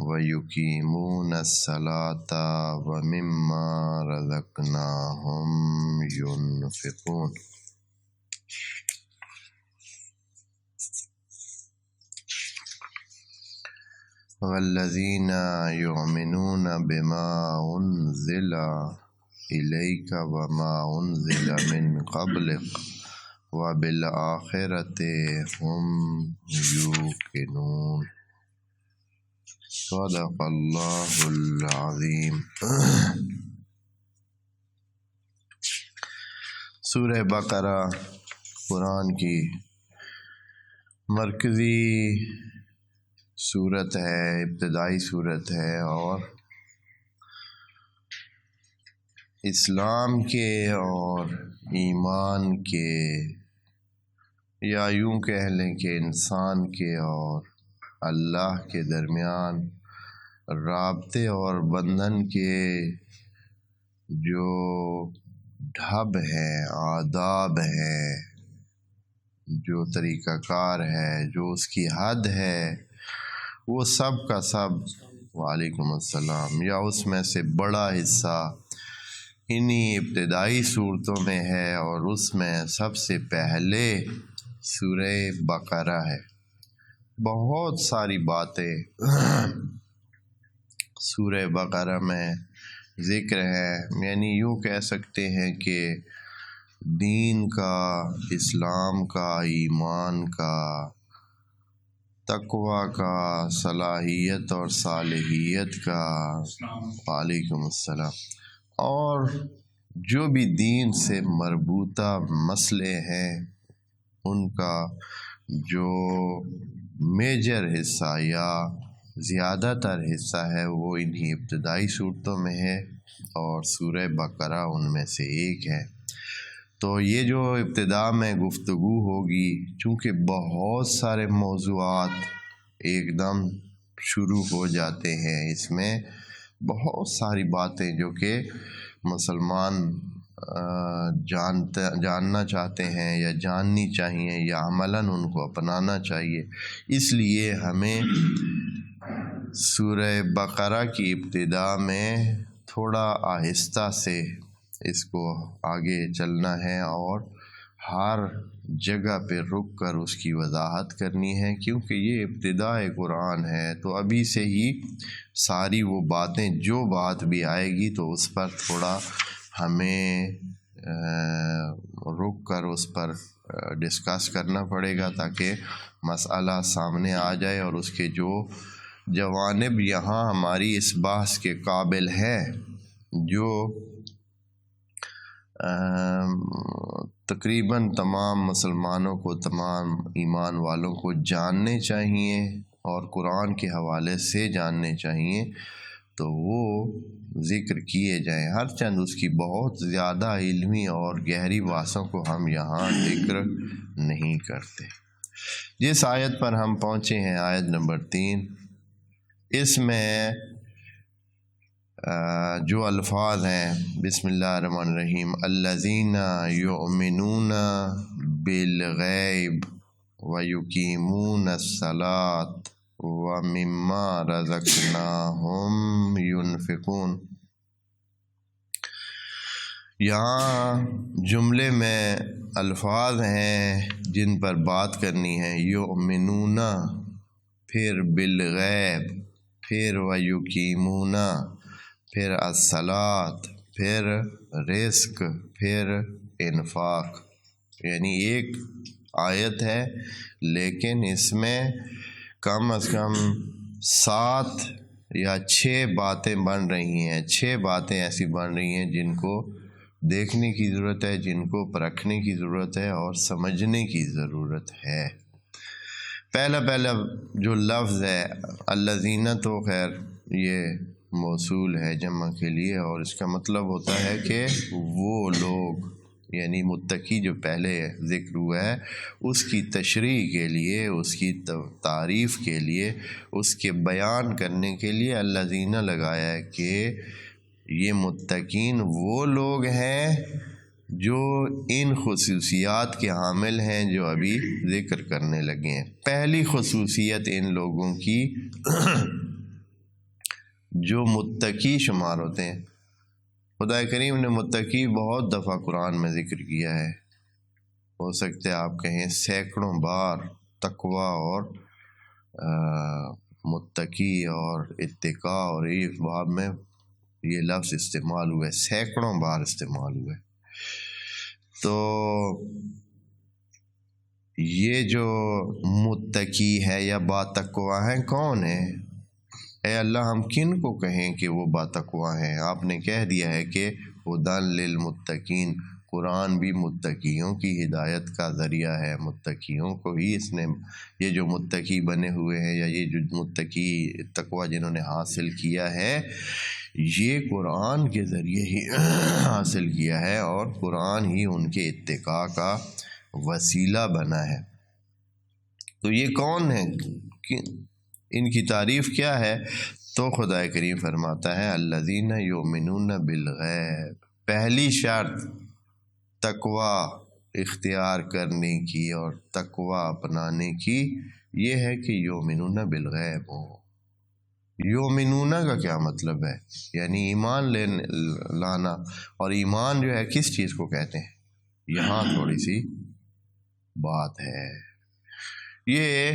وَيُقِيمُونَ الصَّلَاةَ وَمِمَّا رَزَقْنَاهُمْ يُنْفِقُونَ۔ وَالَّذِينَ يُؤْمِنُونَ بِمَا أُنزِلَ إِلَيْكَ وَمَا أُنزِلَ مِن قَبْلِكَ وَبِالْآخِرَةِ هُمْ يُوقِنُونَ۔ صدق اللہ العظیم۔ سورہ بقرہ قرآن کی مرکزی سورت ہے، ابتدائی سورت ہے، اور اسلام کے اور ایمان کے، یا یوں کہہ لیں کہ انسان کے اور اللہ کے درمیان رابطے اور بندھن کے جو ڈھب ہے، آداب ہے، جو طریقہ کار ہے، جو اس کی حد ہے، وہ سب کا سب وعلیکم السلام یا اس میں سے بڑا حصہ انہی ابتدائی صورتوں میں ہے، اور اس میں سب سے پہلے سورہ بقرہ ہے۔ بہت ساری باتیں سورہ بقرہ میں ذکر ہے، یعنی یوں کہہ سکتے ہیں کہ دین کا، اسلام کا، ایمان کا، تقوی کا، صلاحیت اور صالحیت کا، وعلیکم السلام، اور جو بھی دین سے مربوطہ مسئلے ہیں ان کا جو میجر حصہ یا زیادہ تر حصہ ہے وہ انہی ابتدائی صورتوں میں ہے، اور سورہ بقرہ ان میں سے ایک ہے۔ تو یہ جو ابتدا میں گفتگو ہوگی، چونکہ بہت سارے موضوعات ایک دم شروع ہو جاتے ہیں، اس میں بہت ساری باتیں جو کہ مسلمان جاننا چاہتے ہیں یا جاننی چاہیے یا عملاً ان کو اپنانا چاہیے، اس لیے ہمیں سورہ بقرہ کی ابتدا میں تھوڑا آہستہ سے اس کو آگے چلنا ہے، اور ہر جگہ پہ رک کر اس کی وضاحت کرنی ہے، کیونکہ یہ ابتداء قرآن ہے، تو ابھی سے ہی ساری وہ باتیں جو بات بھی آئے گی تو اس پر تھوڑا ہمیں رک کر اس پر ڈسکس کرنا پڑے گا، تاکہ مسئلہ سامنے آ جائے اور اس کے جو جوانب یہاں ہماری اس بحث کے قابل ہے، جو تقریباً تمام مسلمانوں کو، تمام ایمان والوں کو جاننے چاہیے اور قرآن کے حوالے سے جاننے چاہیے، تو وہ ذکر کیے جائیں۔ ہر چند اس کی بہت زیادہ علمی اور گہری باتوں کو ہم یہاں ذکر نہیں کرتے۔ جس آیت پر ہم پہنچے ہیں، آیت نمبر 3، اس میں جو الفاظ ہیں، بسم اللہ الرحمن الرحیم، الذین یؤمنون بالغیب ویقیمون الصلاۃ ومما رزقناہم ینفقون۔ یہاں جملے میں الفاظ ہیں جن پر بات کرنی ہے، یؤمنون، پھر بالغیب، پھر ویقیمون، پھر الصلاۃ، پھر رزق، پھر انفاق۔ یعنی ایک آیت ہے، لیکن اس میں کم از کم 7 یا 6 باتیں بن رہی ہیں، 6 باتیں ایسی بن رہی ہیں جن کو دیکھنے کی ضرورت ہے، جن کو پرکھنے کی ضرورت ہے اور سمجھنے کی ضرورت ہے۔ پہلا جو لفظ ہے الذین، تو خیر یہ موصول ہے جمع کے لیے، اور اس کا مطلب ہوتا ہے کہ وہ لوگ، یعنی متقی جو پہلے ذکر ہوا ہے اس کی تشریح کے لیے، اس کی تعریف کے لیے، اس کے بیان کرنے کے لیے الذین لگایا ہے کہ یہ متقین وہ لوگ ہیں جو ان خصوصیات کے حامل ہیں جو ابھی ذکر کرنے لگے ہیں۔ پہلی خصوصیت ان لوگوں کی جو متقی شمار ہوتے ہیں. خدا کریم نے متقی بہت دفعہ قرآن میں ذکر کیا ہے، ہو سکتا ہے آپ کہیں سینکڑوں بار تقوی اور متقی اور اتقاء اور اس باب میں یہ لفظ استعمال ہوئے، سینکڑوں بار استعمال ہوئے. تو یہ جو متقی ہے یا باتقوا ہیں کون ہیں؟ اے اللہ ہم کن کو کہیں کہ وہ باتقوا ہیں؟ آپ نے کہہ دیا ہے کہ ہدی للمتقین، قرآن بھی متقیوں کی ہدایت کا ذریعہ ہے. متقیوں کو ہی اس نے، یہ جو متقی بنے ہوئے ہیں یا یہ جو متقی تقوی جنہوں نے حاصل کیا ہے، یہ قرآن کے ذریعے ہی حاصل کیا ہے، اور قرآن ہی ان کے اتقاء کا وسیلہ بنا ہے. تو یہ کون ہیں، ان کی تعریف کیا ہے؟ تو خدا کریم فرماتا ہے الذین یؤمنون بالغیب. پہلی شرط تقوی اختیار کرنے کی اور تقوی اپنانے کی یہ ہے کہ یؤمنون بالغیب ہو. یؤمنون کا کیا مطلب ہے؟ یعنی ایمان لانا. اور ایمان جو ہے کس چیز کو کہتے ہیں؟ یہاں تھوڑی سی بات ہے. یہ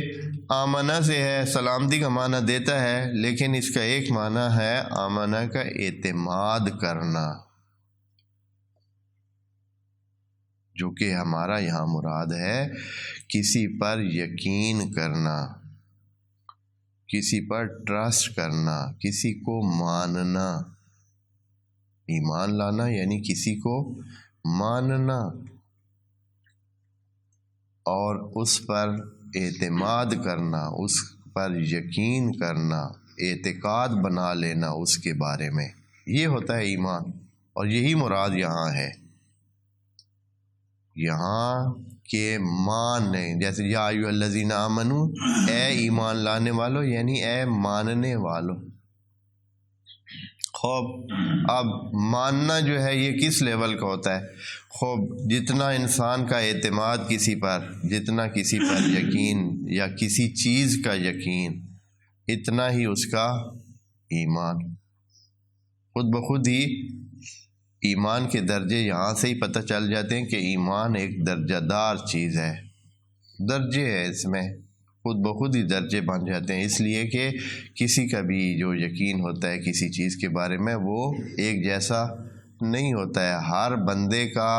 آمنہ سے ہے، سلامتی کا معنی دیتا ہے، لیکن اس کا ایک معنی ہے آمنہ کا اعتماد کرنا، جو کہ ہمارا یہاں مراد ہے کسی پر یقین کرنا، کسی پر ٹرسٹ کرنا، کسی کو ماننا. ایمان لانا یعنی کسی کو ماننا اور اس پر اعتماد کرنا، اس پر یقین کرنا، اعتقاد بنا لینا اس کے بارے میں. یہ ہوتا ہے ایمان، اور یہی مراد یہاں ہے. یہاں کے ماننے، جیسے یا ایھا الذین آمنو، اے ایمان لانے والو، یعنی اے ماننے والو. خوب اب ماننا جو ہے یہ کس لیول کا ہوتا ہے؟ خوب جتنا انسان کا اعتماد کسی پر، جتنا کسی پر یقین یا کسی چیز کا یقین، اتنا ہی اس کا ایمان. خود بخود ہی ایمان کے درجے یہاں سے ہی پتہ چل جاتے ہیں کہ ایمان ایک درجہ دار چیز ہے. درجے ہے اس میں، خود بخود ہی درجے بن جاتے ہیں. اس لیے کہ کسی کا بھی جو یقین ہوتا ہے کسی چیز کے بارے میں وہ ایک جیسا نہیں ہوتا ہے. ہر بندے کا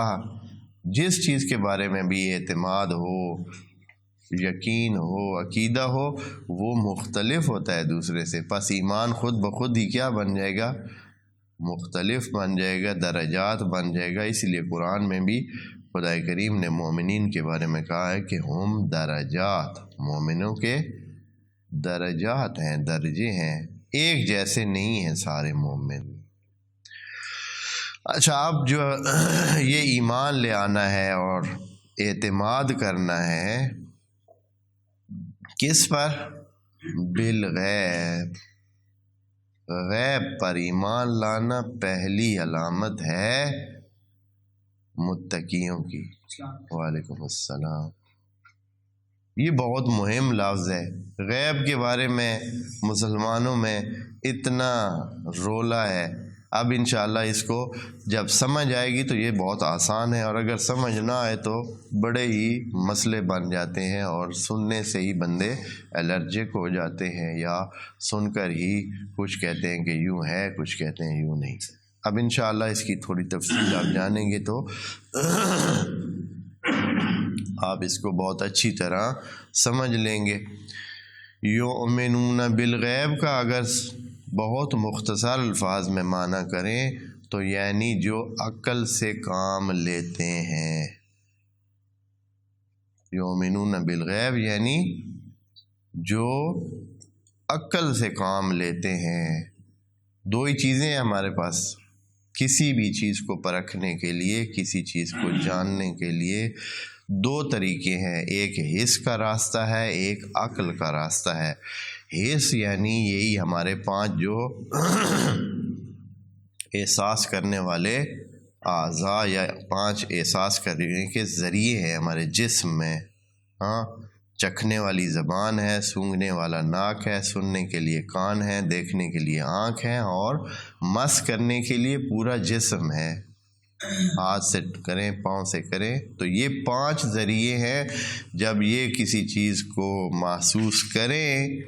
جس چیز کے بارے میں بھی اعتماد ہو، یقین ہو، عقیدہ ہو، وہ مختلف ہوتا ہے دوسرے سے. پس ایمان خود بخود ہی کیا بن جائے گا؟ مختلف بن جائے گا، درجات بن جائے گا. اس لیے قرآن میں بھی خدا کریم نے مومنین کے بارے میں کہا ہے کہ ہم درجات، مومنوں کے درجات ہیں، درجے ہیں، ایک جیسے نہیں ہیں سارے مومن. اچھا، اب جو یہ ایمان لے آنا ہے اور اعتماد کرنا ہے کس پر؟ بالغیب. غیب پر ایمان لانا پہلی علامت ہے متقیوں کی. وعلیکم السلام. یہ بہت مہم لفظ ہے. غیب کے بارے میں مسلمانوں میں اتنا رولا ہے. اب انشاءاللہ اس کو جب سمجھ آئے گی تو یہ بہت آسان ہے، اور اگر سمجھ نہ آئے تو بڑے ہی مسئلے بن جاتے ہیں، اور سننے سے ہی بندے الرجک ہو جاتے ہیں، یا سن کر ہی کچھ کہتے ہیں کہ یوں ہے، کچھ کہتے ہیں یوں نہیں. اب انشاءاللہ اس کی تھوڑی تفصیل آپ جانیں گے تو آپ اس کو بہت اچھی طرح سمجھ لیں گے. یؤمنون بالغیب کا اگر بہت مختصر الفاظ میں معنی کریں تو یعنی جو عقل سے کام لیتے ہیں. یؤمنون بالغیب یعنی جو عقل سے کام لیتے ہیں. دو ہی چیزیں ہیں ہمارے پاس کسی بھی چیز کو پرکھنے کے لیے، کسی چیز کو جاننے کے لیے. دو طریقے ہیں، ایک حس کا راستہ ہے، ایک عقل کا راستہ ہے. حس یعنی یہی ہمارے 5 جو احساس کرنے والے اعضاء یا 5 احساس کرنے کے ذریعے ہیں ہمارے جسم میں. ہاں، چکھنے والی زبان ہے، سونگھنے والا ناک ہے، سننے کے لیے کان ہے، دیکھنے کے لیے آنکھ ہے، اور مس کرنے کے لیے پورا جسم ہے، ہاتھ سے کریں، پاؤں سے کریں۔ تو یہ 5 ذریعے ہیں۔ جب یہ کسی چیز کو محسوس کریں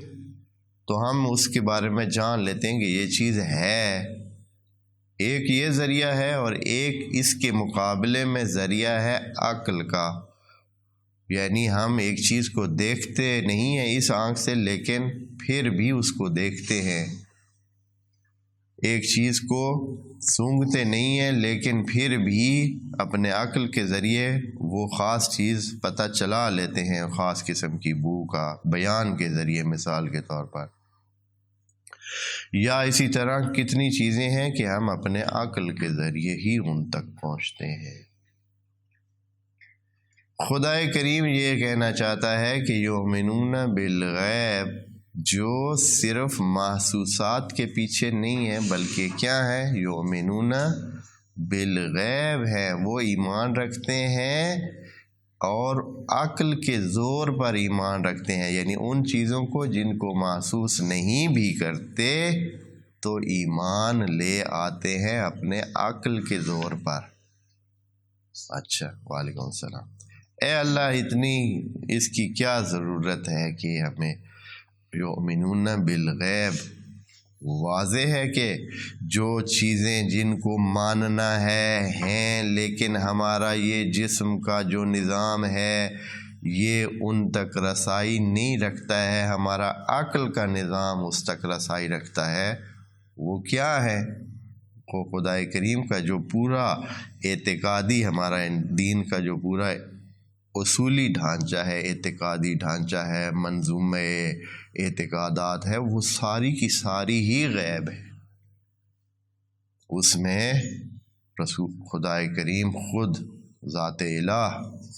تو ہم اس کے بارے میں جان لیتے ہیں کہ یہ چیز ہے۔ ایک یہ ذریعہ ہے اور ایک اس کے مقابلے میں ذریعہ ہے عقل کا، یعنی ہم ایک چیز کو دیکھتے نہیں ہیں اس آنکھ سے، لیکن پھر بھی اس کو دیکھتے ہیں۔ ایک چیز کو سونگھتے نہیں ہیں، لیکن پھر بھی اپنے عقل کے ذریعے وہ خاص چیز پتہ چلا لیتے ہیں، خاص قسم کی بو کا، بیان کے ذریعے مثال کے طور پر۔ یا اسی طرح کتنی چیزیں ہیں کہ ہم اپنے عقل کے ذریعے ہی ان تک پہنچتے ہیں۔ خدا کریم یہ کہنا چاہتا ہے کہ یؤمنون بالغیب، جو صرف محسوسات کے پیچھے نہیں ہے بلکہ کیا ہے، یؤمنون بالغیب ہے، وہ ایمان رکھتے ہیں اور عقل کے زور پر ایمان رکھتے ہیں، یعنی ان چیزوں کو جن کو محسوس نہیں بھی کرتے تو ایمان لے آتے ہیں اپنے عقل کے زور پر۔ اچھا، وعلیکم السلام۔ اے اللہ، اتنی اس کی کیا ضرورت ہے کہ ہمیں یؤمنون بالغیب، واضح ہے کہ جو چیزیں جن کو ماننا ہیں، لیکن ہمارا یہ جسم کا جو نظام ہے یہ ان تک رسائی نہیں رکھتا ہے، ہمارا عقل کا نظام اس تک رسائی رکھتا ہے۔ وہ کیا ہے؟ وہ خدا کریم کا جو پورا اعتقادی، ہمارا دین کا جو پورا اصولی ڈھانچہ ہے، اعتقادی ڈھانچہ ہے، منظومہ اعتقادات ہے، وہ ساری کی ساری ہی غیب ہے۔ اس میں رسول خدا کریم خود ذات الہ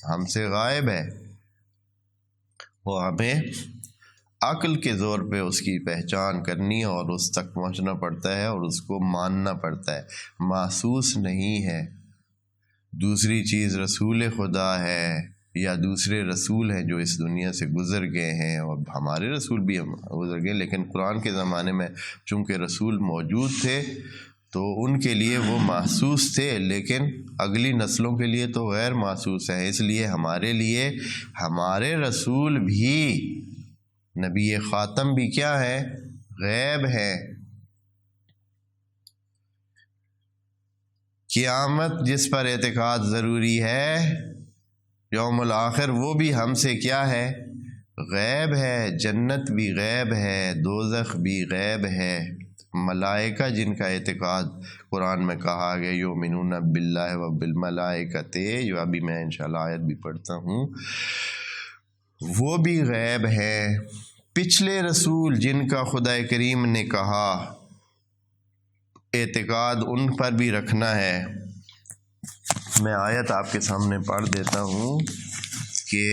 ہم سے غائب ہے، وہ ہمیں عقل کے زور پہ اس کی پہچان کرنی اور اس تک پہنچنا پڑتا ہے اور اس کو ماننا پڑتا ہے، محسوس نہیں ہے۔ دوسری چیز رسول خدا ہے یا دوسرے رسول ہیں جو اس دنیا سے گزر گئے ہیں، اور ہمارے رسول بھی گزر گئے، لیکن قرآن کے زمانے میں چونکہ رسول موجود تھے تو ان کے لیے وہ محسوس تھے، لیکن اگلی نسلوں کے لیے تو غیر محسوس ہیں۔ اس لیے ہمارے لیے ہمارے رسول بھی، نبی خاتم بھی کیا ہے؟ غیب ہے۔ قیامت جس پر اعتقاد ضروری ہے، یوم الآخر، وہ بھی ہم سے کیا ہے؟ غیب ہے۔ جنت بھی غیب ہے، دوزخ بھی غیب ہے۔ ملائکہ جن کا اعتقاد قرآن میں کہا گیا یؤمنون باللہ و بالملائکۃ، جو ابھی میں انشاءاللہ آیت بھی پڑھتا ہوں، وہ بھی غیب ہے۔ پچھلے رسول جن کا خدا کریم نے کہا اعتقاد ان پر بھی رکھنا ہے۔ میں آیت آپ کے سامنے پڑھ دیتا ہوں کہ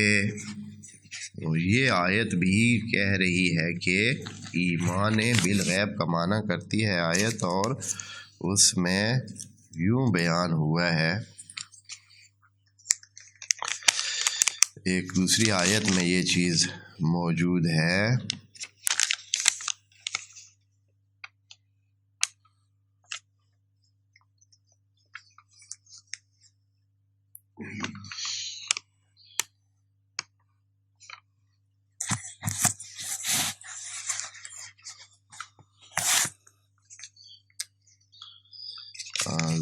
یہ آیت بھی کہہ رہی ہے کہ ایمان بالغیب کا معنی کرتی ہے آیت، اور اس میں یوں بیان ہوا ہے۔ ایک دوسری آیت میں یہ چیز موجود ہے،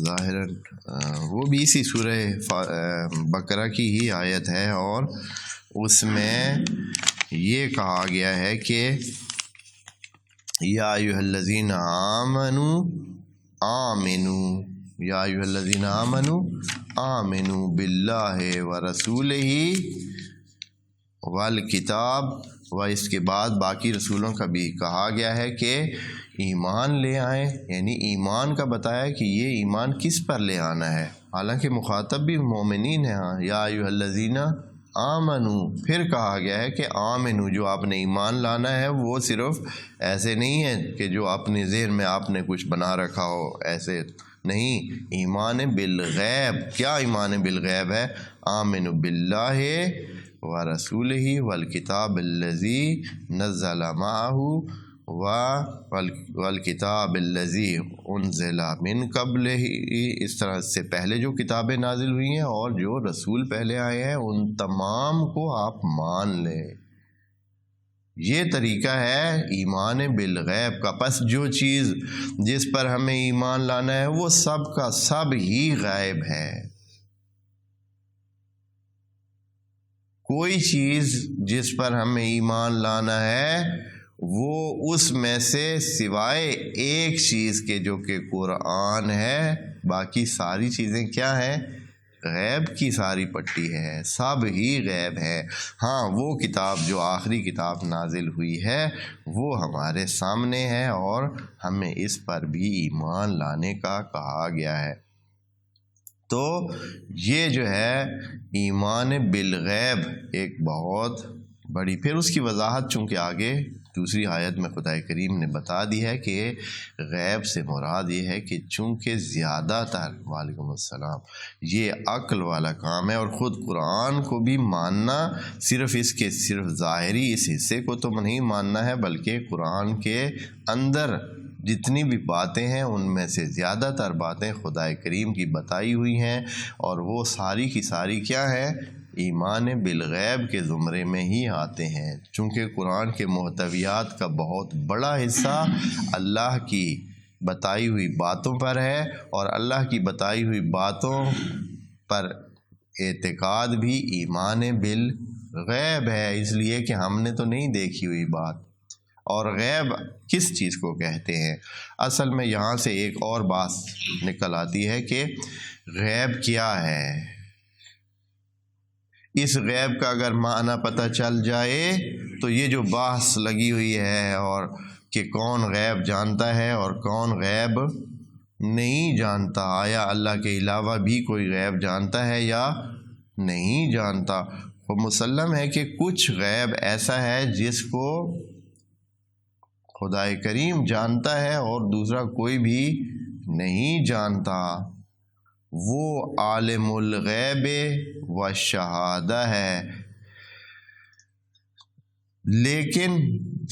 ظاہراً وہ بھی اسی سورہ بقرہ کی ہی آیت ہے، اور اس میں یہ کہا گیا ہے کہ یا ایھا الذین آمنوا آمنوا، یا ایھا الذین آمنوا آمنوا باللہ ورسولہ والکتاب، و اس کے بعد باقی رسولوں کا بھی کہا گیا ہے کہ ایمان لے آئیں، یعنی ایمان کا بتایا کہ یہ ایمان کس پر لے آنا ہے، حالانکہ مخاطب بھی مومنین ہیں۔ ہاں، یا ایھا الذین آمنوا، پھر کہا گیا ہے کہ آمنوا، جو آپ نے ایمان لانا ہے وہ صرف ایسے نہیں ہے کہ جو اپنے ذہن میں آپ نے کچھ بنا رکھا ہو، ایسے نہیں، ایمان بالغیب۔ کیا ایمان بالغیب ہے؟ آمنوا باللہ ورسولہ والکتاب الذی نزل معہ والکتاب الذی انزل من قبلہ، اس طرح سے پہلے جو کتابیں نازل ہوئی ہیں اور جو رسول پہلے آئے ہیں ان تمام کو آپ مان لیں۔ یہ طریقہ ہے ایمان بالغیب کا۔ پس جو چیز جس پر ہمیں ایمان لانا ہے وہ سب کا سب ہی غائب ہے۔ کوئی چیز جس پر ہمیں ایمان لانا ہے وہ اس میں سے سوائے ایک چیز کے جو کہ قرآن ہے، باقی ساری چیزیں کیا ہیں؟ غیب کی ساری پٹی ہے، سب ہی غیب ہے۔ ہاں وہ کتاب جو آخری کتاب نازل ہوئی ہے وہ ہمارے سامنے ہے اور ہمیں اس پر بھی ایمان لانے کا کہا گیا ہے۔ تو یہ جو ہے ایمان بالغیب ایک بہت بڑی، پھر اس کی وضاحت چونکہ آگے دوسری آیت میں خدا کریم نے بتا دی ہے کہ غیب سے مراد یہ ہے کہ چونکہ زیادہ تر وعلیکم السلام یہ عقل والا کام ہے، اور خود قرآن کو بھی ماننا صرف اس کے صرف ظاہری اس حصے کو تو نہیں ماننا ہے، بلکہ قرآن کے اندر جتنی بھی باتیں ہیں ان میں سے زیادہ تر باتیں خدا کریم کی بتائی ہوئی ہیں، اور وہ ساری کی ساری کیا ہیں؟ ایمان بالغیب کے زمرے میں ہی آتے ہیں، چونکہ قرآن کے محتویات کا بہت بڑا حصہ اللہ کی بتائی ہوئی باتوں پر ہے، اور اللہ کی بتائی ہوئی باتوں پر اعتقاد بھی ایمان بالغیب ہے، اس لیے کہ ہم نے تو نہیں دیکھی ہوئی بات۔ اور غیب کس چیز کو کہتے ہیں؟ اصل میں یہاں سے ایک اور بات نکل آتی ہے کہ غیب کیا ہے۔ اس غیب کا اگر معنی پتہ چل جائے تو یہ جو بحث لگی ہوئی ہے اور کہ کون غیب جانتا ہے اور کون غیب نہیں جانتا، آیا اللہ کے علاوہ بھی کوئی غیب جانتا ہے یا نہیں جانتا؟ وہ مسلم ہے کہ کچھ غیب ایسا ہے جس کو خدا کریم جانتا ہے اور دوسرا کوئی بھی نہیں جانتا، وہ عالم الغیب والشہادہ ہے۔ لیکن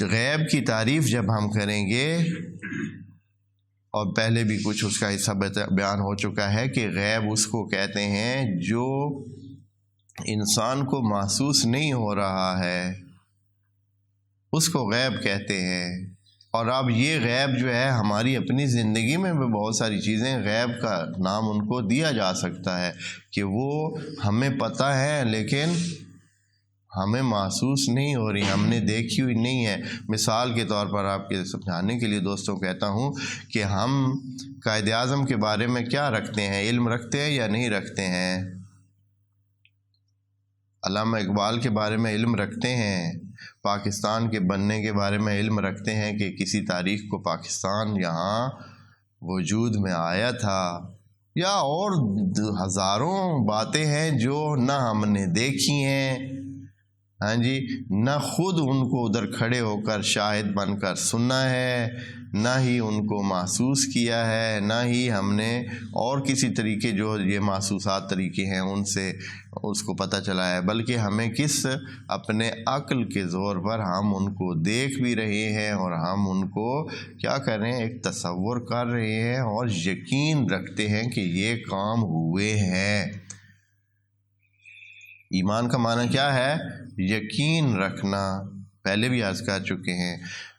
غیب کی تعریف جب ہم کریں گے، اور پہلے بھی کچھ اس کا حصہ بیان ہو چکا ہے کہ غیب اس کو کہتے ہیں جو انسان کو محسوس نہیں ہو رہا ہے، اس کو غیب کہتے ہیں۔ اور اب یہ غیب جو ہے ہماری اپنی زندگی میں بھی بہت ساری چیزیں غیب کا نام ان کو دیا جا سکتا ہے کہ وہ ہمیں پتہ ہے لیکن ہمیں محسوس نہیں ہو رہی، ہم نے دیکھی ہوئی نہیں ہے۔ مثال کے طور پر آپ کے سمجھانے کے لیے دوستوں کہتا ہوں کہ ہم قائد اعظم کے بارے میں کیا رکھتے ہیں؟ علم رکھتے ہیں یا نہیں رکھتے ہیں؟ علامہ اقبال کے بارے میں علم رکھتے ہیں، پاکستان کے بننے کے بارے میں علم رکھتے ہیں کہ کسی تاریخ کو پاکستان یہاں وجود میں آیا تھا، یا اور ہزاروں باتیں ہیں جو نہ ہم نے دیکھی ہیں، ہاں جی، نہ خود ان کو ادھر کھڑے ہو کر شاہد بن کر سننا ہے، نہ ہی ان کو محسوس کیا ہے، نہ ہی ہم نے اور کسی طریقے جو یہ محسوسات طریقے ہیں ان سے اس کو پتہ چلا ہے، بلکہ ہمیں کس اپنے عقل کے زور پر ہم ان کو دیکھ بھی رہے ہیں اور ہم ان کو کیا کر رہے ہیں؟ ایک تصور کر رہے ہیں اور یقین رکھتے ہیں کہ یہ کام ہوئے ہیں۔ ایمان کا معنی کیا ہے؟ یقین رکھنا، پہلے بھی عرض کر چکے ہیں۔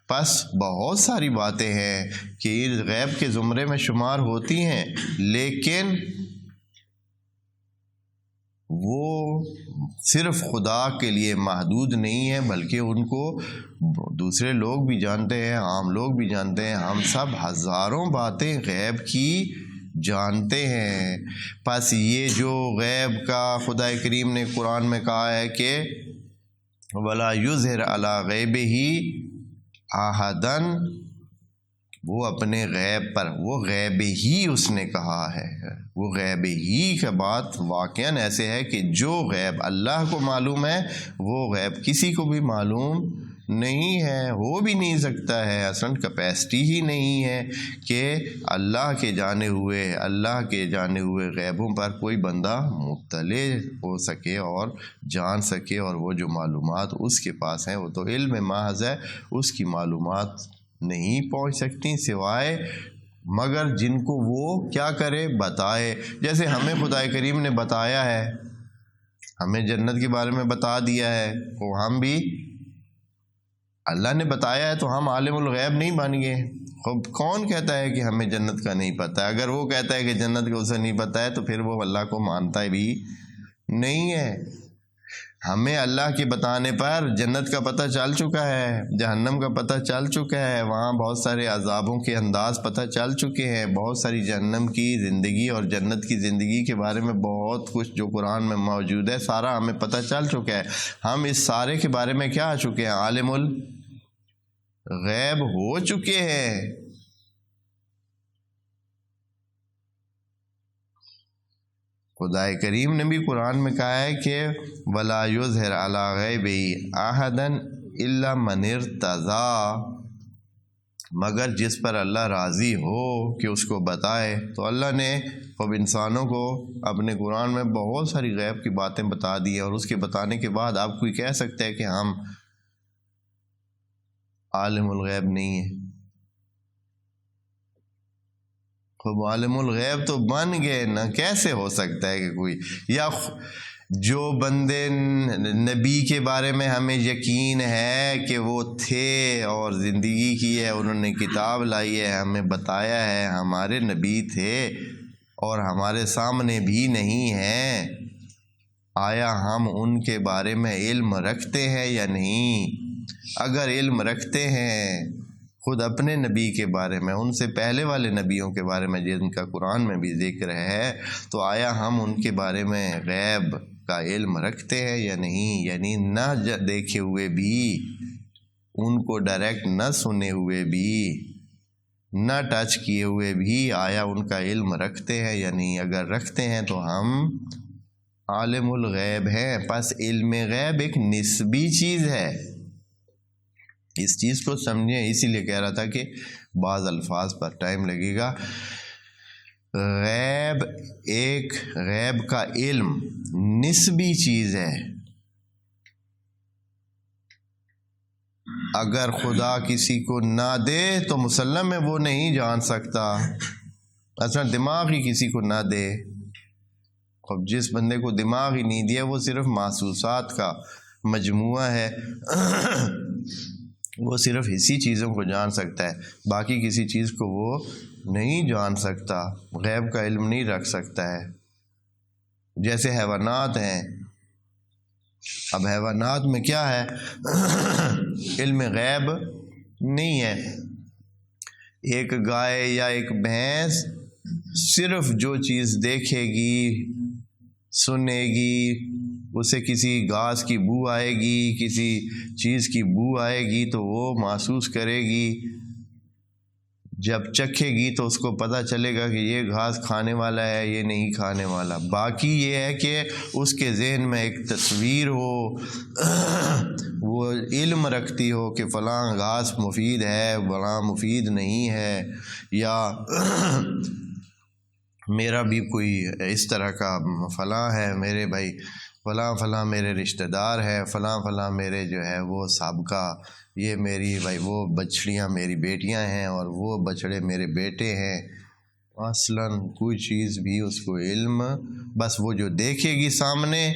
پس بہت ساری باتیں ہیں کہ غیب کے زمرے میں شمار ہوتی ہیں، لیکن وہ صرف خدا کے لیے محدود نہیں ہے، بلکہ ان کو دوسرے لوگ بھی جانتے ہیں، عام لوگ بھی جانتے ہیں، ہم سب ہزاروں باتیں غیب کی جانتے ہیں۔ پس یہ جو غیب کا خدا کریم نے قرآن میں کہا ہے کہ وَلَا يُظْهِرْ عَلَىٰ غَيْبِهِ أَحَدًا، وہ اپنے غیب پر، وہ غیب ہی اس نے کہا ہے، وہ غیب ہی کا بات واقعاً ایسے ہے کہ جو غیب اللہ کو معلوم ہے وہ غیب کسی کو بھی معلوم نہیں ہے، ہو بھی نہیں سکتا ہے، اصلاً کیپیسٹی ہی نہیں ہے کہ اللہ کے جانے ہوئے غیبوں پر کوئی بندہ مطلع ہو سکے اور جان سکے، اور وہ جو معلومات اس کے پاس ہیں وہ تو علم محض ہے، اس کی معلومات نہیں پہنچ سکتی سوائے مگر جن کو وہ کیا کرے، بتائے۔ جیسے ہمیں خدا کریم نے بتایا ہے، ہمیں جنت کے بارے میں بتا دیا ہے، وہ ہم بھی اللہ نے بتایا ہے تو ہم عالم الغیب نہیں بن گئے۔ خب کون کہتا ہے کہ ہمیں جنت کا نہیں پتہ ہے؟ اگر وہ کہتا ہے کہ جنت کا اسے نہیں پتہ ہے تو پھر وہ اللہ کو مانتا بھی نہیں ہے۔ ہمیں اللہ کے بتانے پر جنت کا پتہ چل چکا ہے، جہنم کا پتہ چل چکا ہے، وہاں بہت سارے عذابوں کے انداز پتہ چل چکے ہیں، بہت ساری جہنم کی زندگی اور جنت کی زندگی کے بارے میں بہت کچھ جو قرآن میں موجود ہے سارا ہمیں پتہ چل چکا ہے۔ ہم اس سارے کے بارے میں کیا آ چکے ہیں؟ عالم الغیب ہو چکے ہیں۔ خدا کریم نے بھی قرآن میں کہا ہے کہ وَلَا يُظْهِرْ عَلَىٰ غَيْبِهِ أَحَدًا إِلَّا مَنِ ارْتَضَىٰ، مگر جس پر اللہ راضی ہو کہ اس کو بتائے۔ تو اللہ نے اب انسانوں کو اپنے قرآن میں بہت ساری غیب کی باتیں بتا دی ہیں، اور اس کے بتانے کے بعد آپ کوئی کہہ سکتا ہے کہ ہم عالم الغیب نہیں ہیں؟ خب عالم الغیب تو بن گئے نا، کیسے ہو سکتا ہے کہ کوئی، یا جو بندے نبی کے بارے میں ہمیں یقین ہے کہ وہ تھے اور زندگی کی ہے، انہوں نے کتاب لائی ہے، ہمیں بتایا ہے ہمارے نبی تھے اور ہمارے سامنے بھی نہیں ہیں، آیا ہم ان کے بارے میں علم رکھتے ہیں یا نہیں؟ اگر علم رکھتے ہیں خود اپنے نبی کے بارے میں، ان سے پہلے والے نبیوں کے بارے میں جن کا قرآن میں بھی ذکر ہے، تو آیا ہم ان کے بارے میں غیب کا علم رکھتے ہیں یا نہیں؟ یعنی نہ دیکھے ہوئے بھی، ان کو ڈائریکٹ نہ سنے ہوئے بھی، نہ ٹچ کیے ہوئے بھی، آیا ان کا علم رکھتے ہیں یا نہیں؟ اگر رکھتے ہیں تو ہم عالم الغیب ہیں۔ پس علم غیب ایک نسبی چیز ہے، اس چیز کو سمجھیں۔ اسی لیے کہہ رہا تھا کہ بعض الفاظ پر ٹائم لگے گا۔ غیب کا علم نسبی چیز ہے۔ اگر خدا کسی کو نہ دے تو مسلم ہے وہ نہیں جان سکتا، اصلا دماغ ہی کسی کو نہ دے۔ اب جس بندے کو دماغ ہی نہیں دیا وہ صرف محسوسات کا مجموعہ ہے، وہ صرف اسی چیزوں کو جان سکتا ہے، باقی کسی چیز کو وہ نہیں جان سکتا، غیب کا علم نہیں رکھ سکتا ہے۔ جیسے حیوانات ہیں، اب حیوانات میں کیا ہے؟ علم غیب نہیں ہے۔ ایک گائے یا ایک بھینس صرف جو چیز دیکھے گی، سنے گی، اسے کسی گھاس کی بو آئے گی، کسی چیز کی بو آئے گی تو وہ محسوس کرے گی، جب چکھے گی تو اس کو پتہ چلے گا کہ یہ گھاس کھانے والا ہے، یہ نہیں کھانے والا۔ باقی یہ ہے کہ اس کے ذہن میں ایک تصویر ہو، وہ علم رکھتی ہو کہ فلاں گھاس مفید ہے، فلاں مفید نہیں ہے، یا میرا بھی کوئی اس طرح کا فلاں ہے، میرے بھائی فلاں میرے رشتہ دار ہے، فلاں میرے جو ہے وہ سابقہ، یہ میری بھائی وہ بچڑیاں میری بیٹیاں ہیں اور وہ بچڑے میرے بیٹے ہیں۔ اصلاً کوئی چیز بھی اس کو علم، بس وہ جو دیکھے گی سامنے،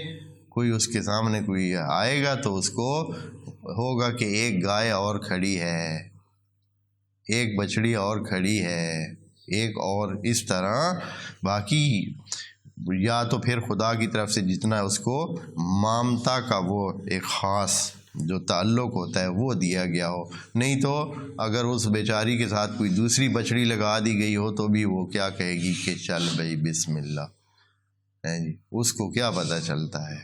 کوئی اس کے سامنے کوئی آئے گا تو اس کو ہوگا کہ ایک گائے اور کھڑی ہے، ایک بچڑی اور کھڑی ہے، ایک اور اس طرح۔ باقی یا تو پھر خدا کی طرف سے جتنا اس کو مامتا کا وہ ایک خاص جو تعلق ہوتا ہے وہ دیا گیا ہو، نہیں تو اگر اس بیچاری کے ساتھ کوئی دوسری بچڑی لگا دی گئی ہو تو بھی وہ کیا کہے گی کہ چل بھائی بسم اللہ، اس کو کیا پتہ چلتا ہے؟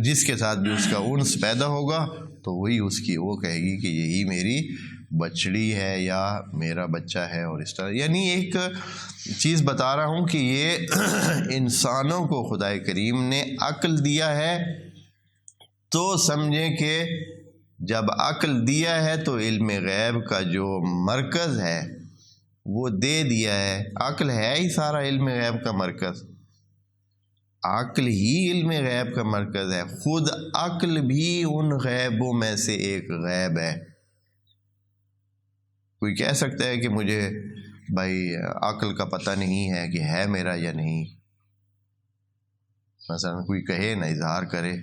جس کے ساتھ بھی اس کا انس پیدا ہوگا تو وہی اس کی وہ کہے گی کہ یہی میری بچڑی ہے یا میرا بچہ ہے، اور اس طرح۔ یعنی ایک چیز بتا رہا ہوں کہ یہ انسانوں کو خدا کریم نے عقل دیا ہے تو سمجھیں کہ جب عقل دیا ہے تو علم غیب کا جو مرکز ہے وہ دے دیا ہے. عقل ہے ہی سارا علم غیب کا مرکز. عقل ہی علم غیب کا مرکز ہے. خود عقل بھی ان غیبوں میں سے ایک غیب ہے. کوئی کہہ سکتا ہے کہ مجھے بھائی عقل کا پتہ نہیں ہے کہ ہے میرا یا نہیں. مثلا کوئی کہے نہ اظہار کرے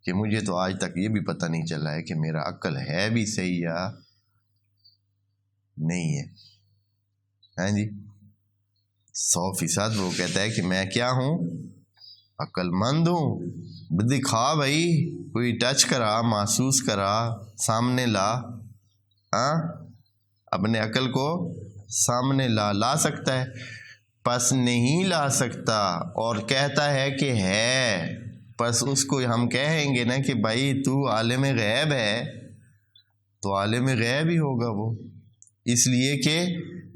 کہ مجھے تو آج تک یہ بھی پتہ نہیں چلا ہے کہ میرا عقل ہے بھی صحیح یا نہیں ہے. ہاں جی 100% وہ کہتا ہے کہ میں کیا ہوں؟ عقل مند ہوں. دکھا بھائی، کوئی ٹچ کرا، محسوس کرا، سامنے لا. ہاں اپنے عقل کو سامنے لا سکتا ہے؟ پس نہیں لا سکتا اور کہتا ہے کہ ہے. پس اس کو ہم کہیں گے نا کہ بھائی تو عالم غیب ہے، تو عالم غیب ہی ہوگا وہ، اس لیے کہ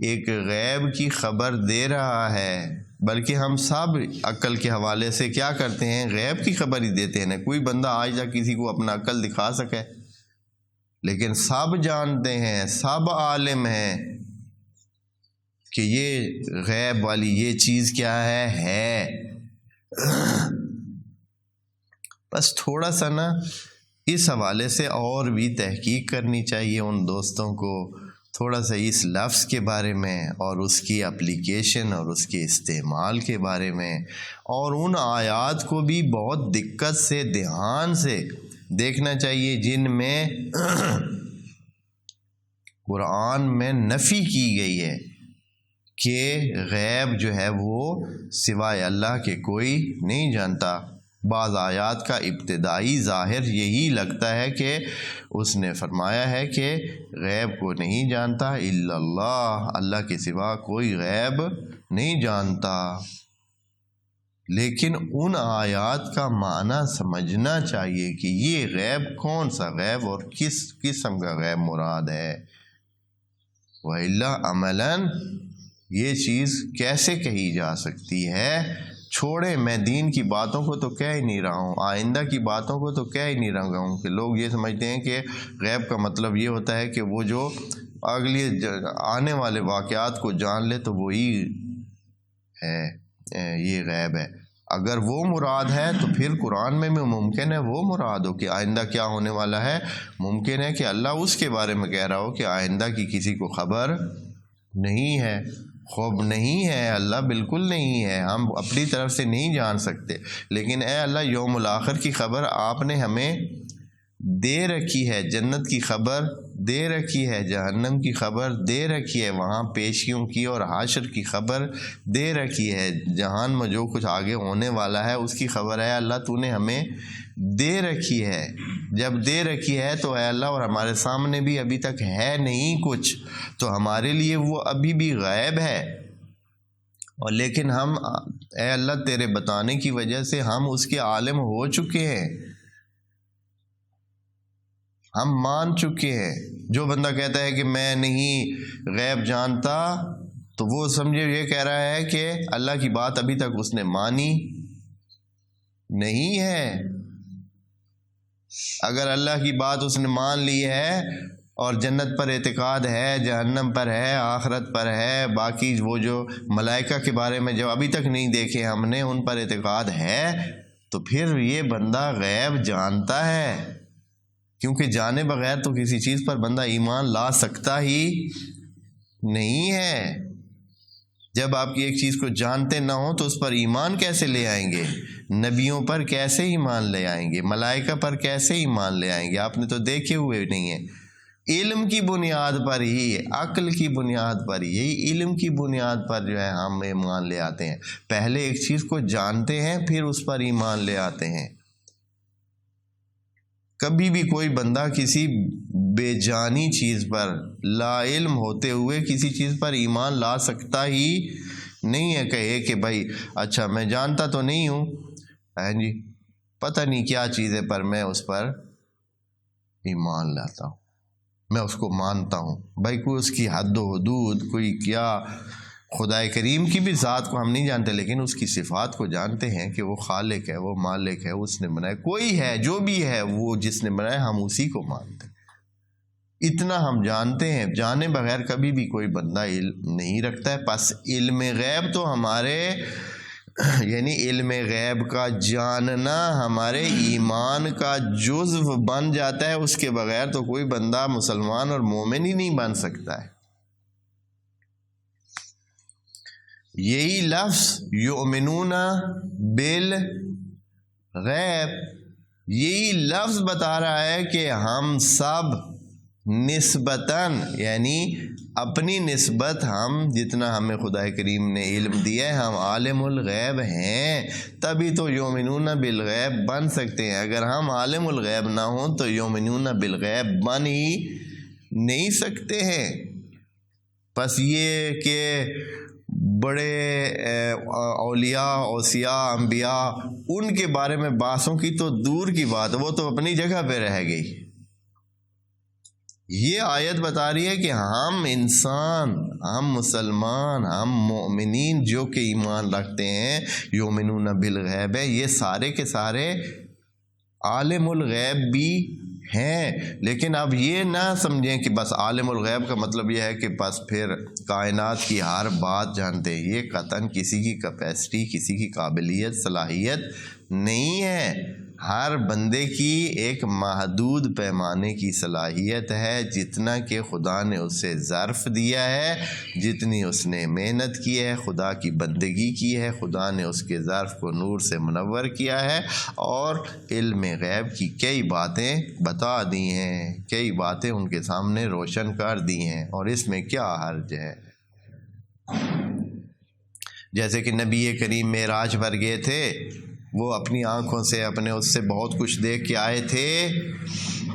ایک غیب کی خبر دے رہا ہے. بلکہ ہم سب عقل کے حوالے سے کیا کرتے ہیں؟ غیب کی خبر ہی دیتے ہیں. کوئی بندہ آج تک کسی کو اپنا عقل دکھا سکے، لیکن سب جانتے ہیں، سب عالم ہیں کہ یہ غیب والی یہ چیز کیا ہے. بس تھوڑا سا نا اس حوالے سے اور بھی تحقیق کرنی چاہیے ان دوستوں کو، تھوڑا سا اس لفظ کے بارے میں اور اس کی اپلیکیشن اور اس کے استعمال کے بارے میں، اور ان آیات کو بھی بہت دقت سے دھیان سے دیکھنا چاہیے جن میں قرآن میں نفی کی گئی ہے کہ غیب جو ہے وہ سوائے اللہ کے کوئی نہیں جانتا. بعض آیات کا ابتدائی ظاہر یہی لگتا ہے کہ اس نے فرمایا ہے کہ غیب کو نہیں جانتا الا اللہ، اللہ کے سوا کوئی غیب نہیں جانتا. لیکن ان آیات کا معنی سمجھنا چاہیے کہ یہ غیب کون سا غیب اور کس قسم کا غیب مراد ہے. وَإِلَّا عَمَلًا یہ چیز کیسے کہی جا سکتی ہے؟ چھوڑے، میں دین کی باتوں کو تو کہہ ہی نہیں رہا ہوں، آئندہ کی باتوں کو تو کہہ ہی نہیں رہا ہوں کہ لوگ یہ سمجھتے ہیں کہ غیب کا مطلب یہ ہوتا ہے کہ وہ جو اگلی آنے والے واقعات کو جان لے تو وہی ہے، یہ غیب ہے. اگر وہ مراد ہے تو پھر قرآن میں ممکن ہے وہ مراد ہو کہ آئندہ کیا ہونے والا ہے. ممکن ہے کہ اللہ اس کے بارے میں کہہ رہا ہو کہ آئندہ کی کسی کو خبر نہیں ہے. خوب نہیں ہے، اللہ بالکل نہیں ہے، ہم اپنی طرف سے نہیں جان سکتے. لیکن اے اللہ یوم الآخر کی خبر آپ نے ہمیں دے رکھی ہے، جنت کی خبر دے رکھی ہے، جہنم کی خبر دے رکھی ہے، وہاں پیشیوں کی اور حشر کی خبر دے رکھی ہے، جہان میں جو کچھ آگے ہونے والا ہے اس کی خبر ہے اللہ تو نے ہمیں دے رکھی ہے. جب دے رکھی ہے تو اے اللہ اور ہمارے سامنے بھی ابھی تک ہے نہیں کچھ، تو ہمارے لیے وہ ابھی بھی غیب ہے. اور لیکن ہم اے اللہ تیرے بتانے کی وجہ سے ہم اس کے عالم ہو چکے ہیں، ہم مان چکے ہیں. جو بندہ کہتا ہے کہ میں نہیں غیب جانتا تو وہ سمجھے یہ کہہ رہا ہے کہ اللہ کی بات ابھی تک اس نے مانی نہیں ہے. اگر اللہ کی بات اس نے مان لی ہے اور جنت پر اعتقاد ہے، جہنم پر ہے، آخرت پر ہے، باقی وہ جو ملائکہ کے بارے میں جو ابھی تک نہیں دیکھے ہم نے ان پر اعتقاد ہے، تو پھر یہ بندہ غیب جانتا ہے. کیونکہ جانے بغیر تو کسی چیز پر بندہ ایمان لا سکتا ہی نہیں ہے. جب آپ کی ایک چیز کو جانتے نہ ہوں تو اس پر ایمان کیسے لے آئیں گے؟ نبیوں پر کیسے ایمان لے آئیں گے؟ ملائکہ پر کیسے ایمان لے آئیں گے؟ آپ نے تو دیکھے ہوئے نہیں ہیں. علم کی بنیاد پر ہی، عقل کی بنیاد پر ہی، یہی علم کی بنیاد پر جو ہے ہم ایمان لے آتے ہیں. پہلے ایک چیز کو جانتے ہیں پھر اس پر ایمان لے آتے ہیں. کبھی بھی کوئی بندہ کسی بے جانی چیز پر لا علم ہوتے ہوئے کسی چیز پر ایمان لا سکتا ہی نہیں ہے. کہے کہ بھائی اچھا میں جانتا تو نہیں ہوں، جی پتہ نہیں کیا چیز ہے پر میں اس پر ایمان لاتا ہوں، میں اس کو مانتا ہوں. بھائی کوئی اس کی حد و حدود، کوئی کیا خدائے کریم کی بھی ذات کو ہم نہیں جانتے، لیکن اس کی صفات کو جانتے ہیں کہ وہ خالق ہے، وہ مالک ہے، اس نے بنایا، کوئی ہے جو بھی ہے وہ جس نے بنایا، ہم اسی کو مانتے ہیں۔ اتنا ہم جانتے ہیں، جانے بغیر کبھی بھی کوئی بندہ علم نہیں رکھتا ہے۔ پس علم غیب تو ہمارے یعنی علم غیب کا جاننا ہمارے ایمان کا جزو بن جاتا ہے، اس کے بغیر تو کوئی بندہ مسلمان اور مومن ہی نہیں بن سکتا ہے۔ یہی لفظ یؤمنون بالغیب، یہی لفظ بتا رہا ہے کہ ہم سب نسبتاً یعنی اپنی نسبت ہم جتنا ہمیں خدا کریم نے علم دیا ہے ہم عالم الغیب ہیں، تبھی تو یؤمنون بالغیب بن سکتے ہیں۔ اگر ہم عالم الغیب نہ ہوں تو یؤمنون بالغیب بن ہی نہیں سکتے ہیں۔ بس یہ کہ بڑے اولیاء اوصیاء انبیاء ان کے بارے میں بحثوں کی تو دور کی بات ہے، وہ تو اپنی جگہ پہ رہ گئی۔ یہ آیت بتا رہی ہے کہ ہم انسان، ہم مسلمان، ہم مومنین جو کہ ایمان رکھتے ہیں یؤمنون بالغیب ہے، یہ سارے کے سارے عالم الغیب بھی ہیں۔ لیکن اب یہ نہ سمجھیں کہ بس عالم الغیب کا مطلب یہ ہے کہ بس پھر کائنات کی ہر بات جانتے ہیں۔ یہ قطعاً کسی کی کیپیسٹی، کسی کی قابلیت، صلاحیت نہیں ہے۔ ہر بندے کی ایک محدود پیمانے کی صلاحیت ہے، جتنا کہ خدا نے اسے ظرف دیا ہے، جتنی اس نے محنت کی ہے، خدا کی بندگی کی ہے، خدا نے اس کے ظرف کو نور سے منور کیا ہے اور علم غیب کی کئی باتیں بتا دی ہیں، کئی باتیں ان کے سامنے روشن کر دی ہیں، اور اس میں کیا حرج ہے؟ جیسے کہ نبی کریم معراج پر گئے تھے، وہ اپنی آنکھوں سے اپنے اس سے بہت کچھ دیکھ کے آئے تھے،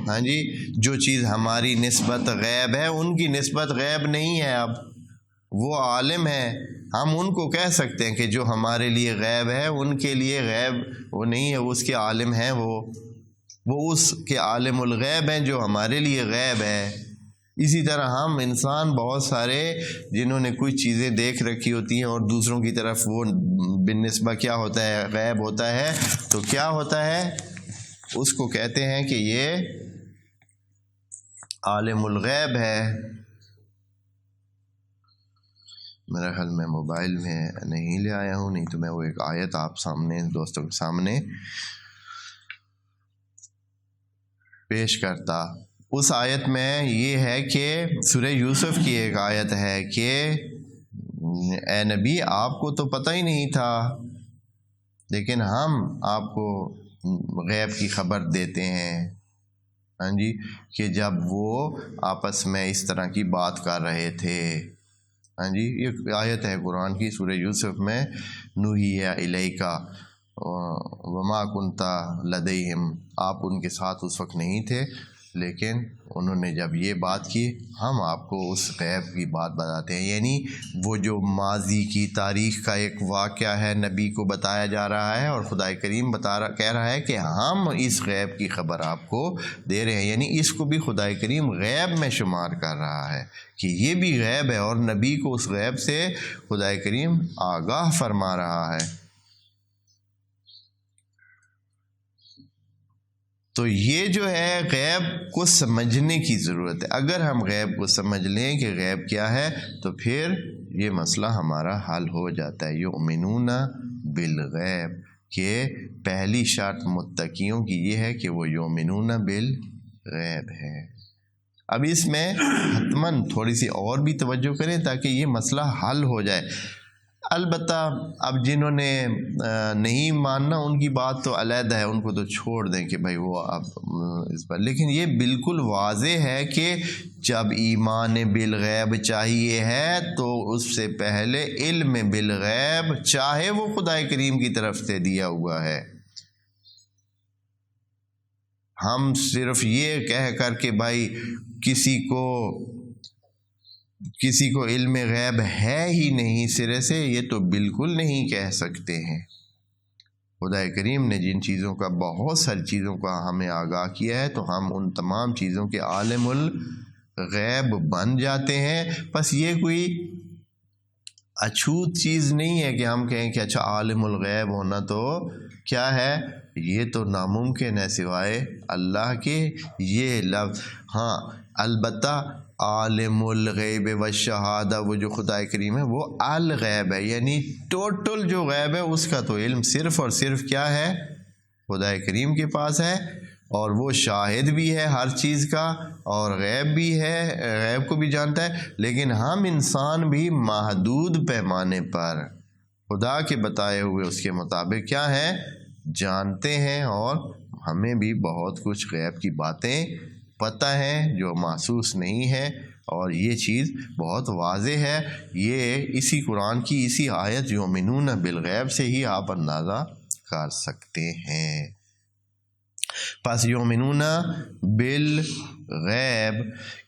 ہاں جی، جو چیز ہماری نسبت غیب ہے ان کی نسبت غیب نہیں ہے۔ اب وہ عالم ہے، ہم ان کو کہہ سکتے ہیں کہ جو ہمارے لیے غیب ہے ان کے لیے غیب وہ نہیں ہے، وہ اس کے عالم ہیں، وہ اس کے عالم الغیب ہیں جو ہمارے لیے غیب ہے۔ اسی طرح ہم انسان بہت سارے جنہوں نے کچھ چیزیں دیکھ رکھی ہوتی ہیں اور دوسروں کی طرف وہ بالنسبہ کیا ہوتا ہے؟ غیب ہوتا ہے، تو کیا ہوتا ہے؟ اس کو کہتے ہیں کہ یہ عالم الغیب ہے۔ میرا خیال میں موبائل میں نہیں لے آیا ہوں، نہیں تو میں وہ ایک آیت آپ سامنے دوستوں کے سامنے پیش کرتا۔ اس آیت میں یہ ہے کہ سورہ یوسف کی ایک آیت ہے کہ اے نبی آپ کو تو پتہ ہی نہیں تھا، لیکن ہم آپ کو غیب کی خبر دیتے ہیں، ہاں جی، کہ جب وہ آپس میں اس طرح کی بات کر رہے تھے، ہاں جی، یہ آیت ہے قرآن کی سورہ یوسف میں، نوحی الیک وما کنت لدیہم، آپ ان کے ساتھ اس وقت نہیں تھے، لیکن انہوں نے جب یہ بات کی ہم آپ کو اس غیب کی بات بتاتے ہیں۔ یعنی وہ جو ماضی کی تاریخ کا ایک واقعہ ہے نبی کو بتایا جا رہا ہے، اور خدا کریم کہہ رہا ہے کہ ہم اس غیب کی خبر آپ کو دے رہے ہیں، یعنی اس کو بھی خدا کریم غیب میں شمار کر رہا ہے کہ یہ بھی غیب ہے، اور نبی کو اس غیب سے خدا کریم آگاہ فرما رہا ہے۔ تو یہ جو ہے غیب کو سمجھنے کی ضرورت ہے۔ اگر ہم غیب کو سمجھ لیں کہ غیب کیا ہے تو پھر یہ مسئلہ ہمارا حل ہو جاتا ہے۔ یؤمنون بالغیب کہ پہلی شرط متقیوں کی یہ ہے کہ وہ یؤمنون بالغیب ہے۔ اب اس میں حتماً تھوڑی سی اور بھی توجہ کریں تاکہ یہ مسئلہ حل ہو جائے۔ البتہ اب جنہوں نے نہیں ماننا ان کی بات تو علیحدہ ہے، ان کو تو چھوڑ دیں کہ بھائی وہ اب اس پر، لیکن یہ بالکل واضح ہے کہ جب ایمان بالغیب چاہیے ہے تو اس سے پہلے علم بالغیب چاہے وہ خدا کریم کی طرف سے دیا ہوا ہے۔ ہم صرف یہ کہہ کر کہ بھائی کسی کو علم غیب ہے ہی نہیں سرے سے، یہ تو بالکل نہیں کہہ سکتے ہیں۔ خدا کریم نے جن چیزوں کا، بہت ساری چیزوں کا ہمیں آگاہ کیا ہے تو ہم ان تمام چیزوں کے عالم الغیب بن جاتے ہیں۔ بس یہ کوئی اچھوت چیز نہیں ہے کہ ہم کہیں کہ اچھا عالم الغیب ہونا تو کیا ہے، یہ تو ناممکن ہے سوائے اللہ کے یہ لفظ۔ ہاں البتہ عالم الغیب والشہادہ وہ جو خدا کریم ہے وہ الغیب ہے، یعنی ٹوٹل جو غیب ہے اس کا تو علم صرف اور صرف کیا ہے، خدا کریم کے پاس ہے، اور وہ شاہد بھی ہے ہر چیز کا اور غیب بھی ہے، غیب کو بھی جانتا ہے۔ لیکن ہم انسان بھی محدود پیمانے پر خدا کے بتائے ہوئے اس کے مطابق کیا ہے، جانتے ہیں، اور ہمیں بھی بہت کچھ غیب کی باتیں پتہ ہیں جو محسوس نہیں ہے، اور یہ چیز بہت واضح ہے۔ یہ اسی قرآن کی اسی آیت یؤمنون بالغیب سے ہی آپ اندازہ کر سکتے ہیں۔ پس یؤمنون بالغیب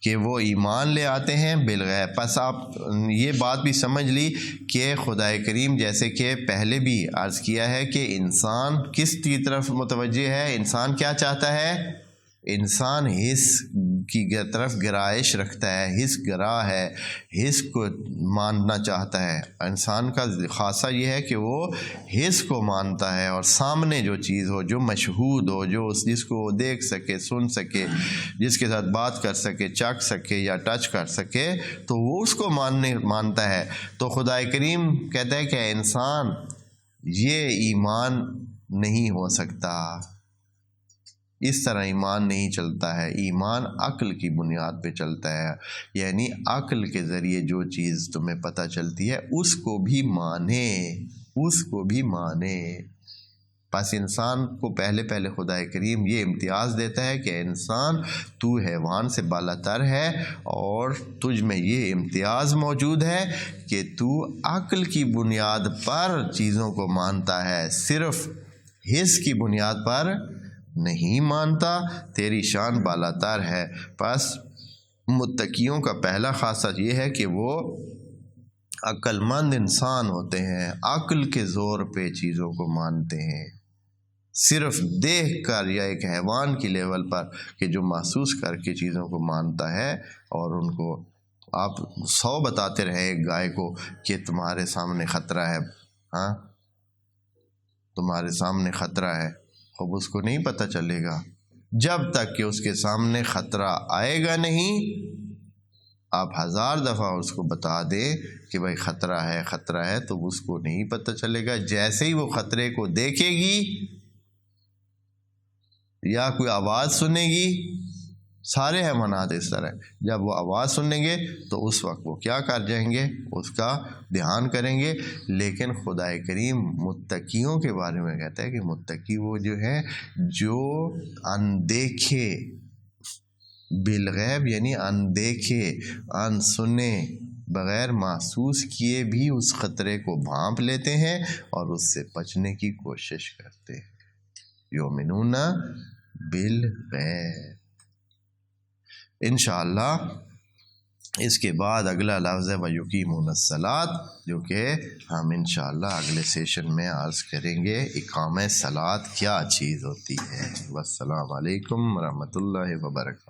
کہ وہ ایمان لے آتے ہیں بالغیب۔ پس آپ یہ بات بھی سمجھ لی کہ خدا کریم جیسے کہ پہلے بھی عرض کیا ہے کہ انسان کس کی طرف متوجہ ہے، انسان کیا چاہتا ہے، انسان حس کی طرف گرائش رکھتا ہے، حس گرا ہے، حس کو ماننا چاہتا ہے۔ انسان کا خاصہ یہ ہے کہ وہ حس کو مانتا ہے، اور سامنے جو چیز ہو، جو مشہود ہو، جو جس کو دیکھ سکے، سن سکے، جس کے ساتھ بات کر سکے، چکھ سکے یا ٹچ کر سکے، تو وہ اس کو مانتا ہے۔ تو خدا کریم کہتا ہے کہ انسان یہ ایمان نہیں ہو سکتا، اس طرح ایمان نہیں چلتا ہے، ایمان عقل کی بنیاد پہ چلتا ہے، یعنی عقل کے ذریعے جو چیز تمہیں پتہ چلتی ہے اس کو بھی مانے، اس کو بھی مانے۔ پس انسان کو پہلے خدا کریم یہ امتیاز دیتا ہے کہ انسان تو حیوان سے بالا تر ہے، اور تجھ میں یہ امتیاز موجود ہے کہ تو عقل کی بنیاد پر چیزوں کو مانتا ہے، صرف حس کی بنیاد پر نہیں مانتا، تیری شان بالا تر ہے۔ پس متقیوں کا پہلا خاصہ یہ ہے کہ وہ عقل مند انسان ہوتے ہیں، عقل کے زور پہ چیزوں کو مانتے ہیں، صرف دیکھ کر یا ایک حیوان کی لیول پر کہ جو محسوس کر کے چیزوں کو مانتا ہے۔ اور ان کو آپ 100 بتاتے رہے ایک گائے کو کہ تمہارے سامنے خطرہ ہے، ہاں تمہارے سامنے خطرہ ہے، اب اس کو نہیں پتہ چلے گا جب تک کہ اس کے سامنے خطرہ آئے گا نہیں۔ آپ 1000 دفعہ اس کو بتا دیں کہ بھائی خطرہ ہے تو اس کو نہیں پتہ چلے گا۔ جیسے ہی وہ خطرے کو دیکھے گی یا کوئی آواز سنے گی، سارے حیوانات اس طرح جب وہ آواز سنیں گے تو اس وقت وہ کیا کر جائیں گے، اس کا دھیان کریں گے۔ لیکن خدا کریم متقیوں کے بارے میں کہتا ہے کہ متقی وہ جو ہے جو اندیکھے بالغیب، یعنی اندیکھے ان سنے بغیر محسوس کیے بھی اس خطرے کو بھانپ لیتے ہیں اور اس سے بچنے کی کوشش کرتے ہیں۔ یؤمنون بالغیب۔ انشاءاللہ اس کے بعد اگلا لفظ ہے وَيُقِيمُونَ الصَّلَاةَ، جو کہ ہم انشاءاللہ اگلے سیشن میں عرض کریں گے اقامہ صلاۃ کیا چیز ہوتی ہے۔ والسلام علیکم ورحمۃ اللہ وبرکاتہ۔